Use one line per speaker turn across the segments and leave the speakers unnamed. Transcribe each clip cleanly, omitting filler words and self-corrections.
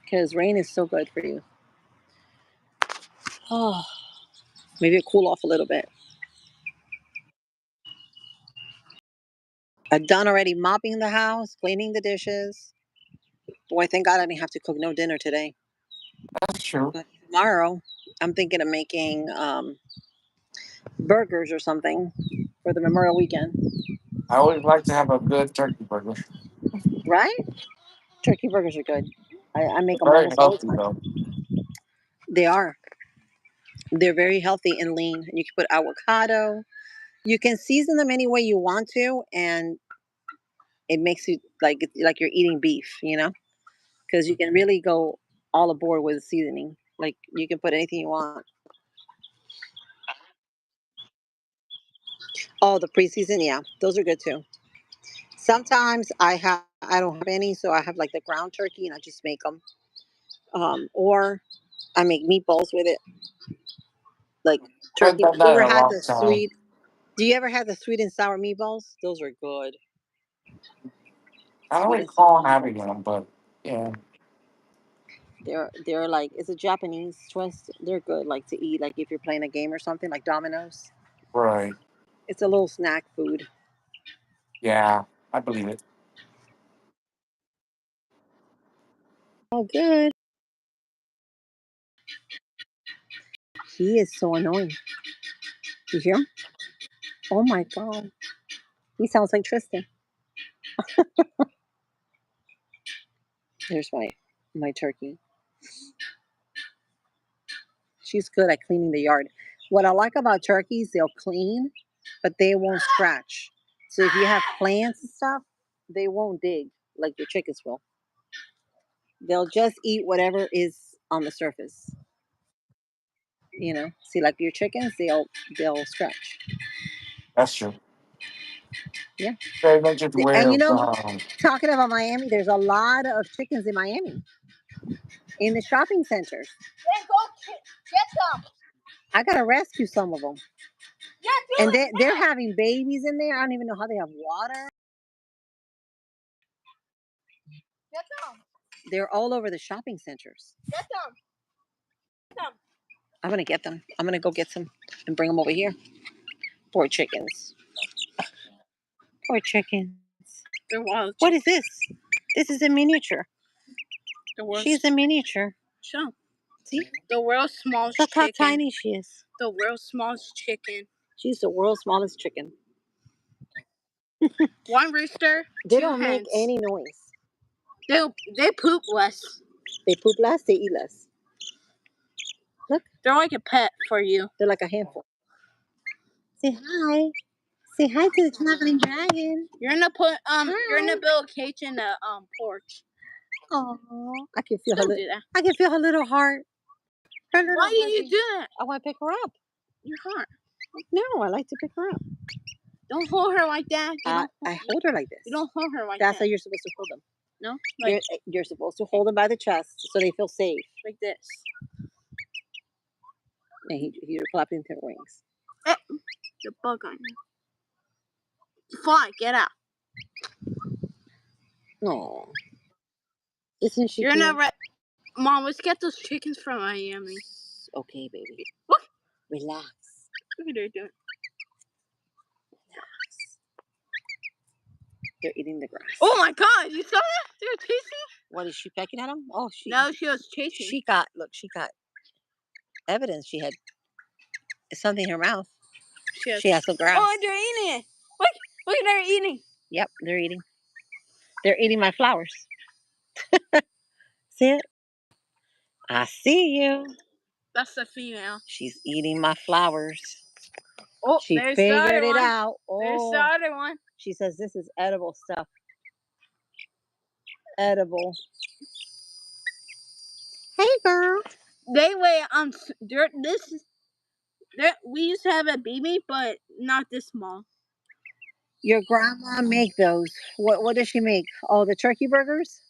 because rain is so good for you. Oh, maybe it cool off a little bit. I'm done already mopping the house, cleaning the dishes. Boy, thank God I didn't have to cook no dinner today.
That's true.
But tomorrow, I'm thinking of making burgers or something for the Memorial Weekend.
I always like to have a good turkey burger.
Right? Turkey burgers are good. I make
They're
them
very
almost all the
healthy,
time.
though.
They are. They're very healthy and lean. And you can put avocado. You can season them any way you want to, and it makes you like you're eating beef, because you can really go all aboard with seasoning. Like you can put anything you want. Oh, the pre-season, yeah, those are good too. Sometimes I don't have any, so I have like the ground turkey, and I just make them. Or I make meatballs with it, like
I haven't
turkey.
done
You
that
ever
in a
had
long
the
time.
sweet? Do you ever have the sweet and sour meatballs? Those are good.
I don't
Sweet and sour
recall
meatballs.
having them, but yeah,
They're like it's a Japanese twist. They're good, like to eat, like if you're playing a game or something, like Domino's.
right.
It's a little snack food.
Yeah, I believe it.
Oh, good. He is so annoying. You hear him? Oh my god. He sounds like Tristan. There's my turkey. She's good at cleaning the yard. What I like about turkeys, they'll clean, but they won't scratch. So if you have plants and stuff, they won't dig like your chickens will. They'll just eat whatever is on the surface. See, like your chickens, they'll scratch.
That's true.
Yeah.
They mentioned
And
where
talking about Miami, there's a lot of chickens in Miami in the shopping centers.
Then go get some.
I gotta rescue some of them.
Yeah,
And they're having babies in there. I don't even know how they have water.
Get some.
They're all over the shopping centers.
Get some. Get some.
I'm gonna get them. I'm gonna go get some and bring them over here. Poor chickens. Poor chickens.
They're wild.
What is this? This is a miniature. She's a miniature.
Show.
See?
The world's smallest
Look how
chicken.
tiny she is.
The world's smallest chicken.
She's the world's smallest chicken.
One rooster.
They
two
don't make
hens.
any noise.
They poop less.
They poop less, they eat less. Look.
They're like a pet for you.
They're like a handful. Say hi. Say hi to the traveling dragon.
You're gonna build a cage in the porch.
Oh, I can feel
Don't do that.
I can feel her little heart.
Why did you do that?
I want to pick her up.
Your heart.
No, I like to pick her up.
Don't hold her like that.
I hold her like this.
You don't hold her like
That's
that.
how you're supposed to hold them.
No?
You're supposed to hold them by the chest so they feel safe.
Like this.
And you're clapping their wings.
The bug on you. Fly, get out.
No. Isn't she
You're
cute?
not Mom, let's get those chickens from Miami.
Okay, baby.
What?
Relax.
Look at her doing.
Relax. They're eating the grass.
Oh my god, you saw that? They were chasing?
What, is she pecking at them? Oh,
No, she was chasing.
She got evidence. She had something in her mouth. She has some grass.
Oh, they're eating it. Look at her eating.
Yep, they're eating. They're eating my flowers. See it? I see you.
That's the female.
She's eating my flowers.
Oh,
she figured it out. Oh,
there's the other one.
She says this is edible stuff. Edible. Hey, girl.
They weigh we used to have a baby, but not this small.
Your grandma make those. What does she make? Oh, the turkey burgers?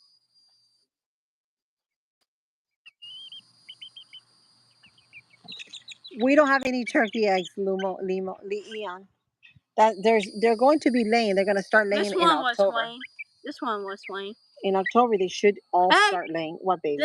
We don't have any turkey eggs, Leon. They're going to be laying. They're going to start laying in October.
This one was laying.
In October, they should all start laying. What, baby?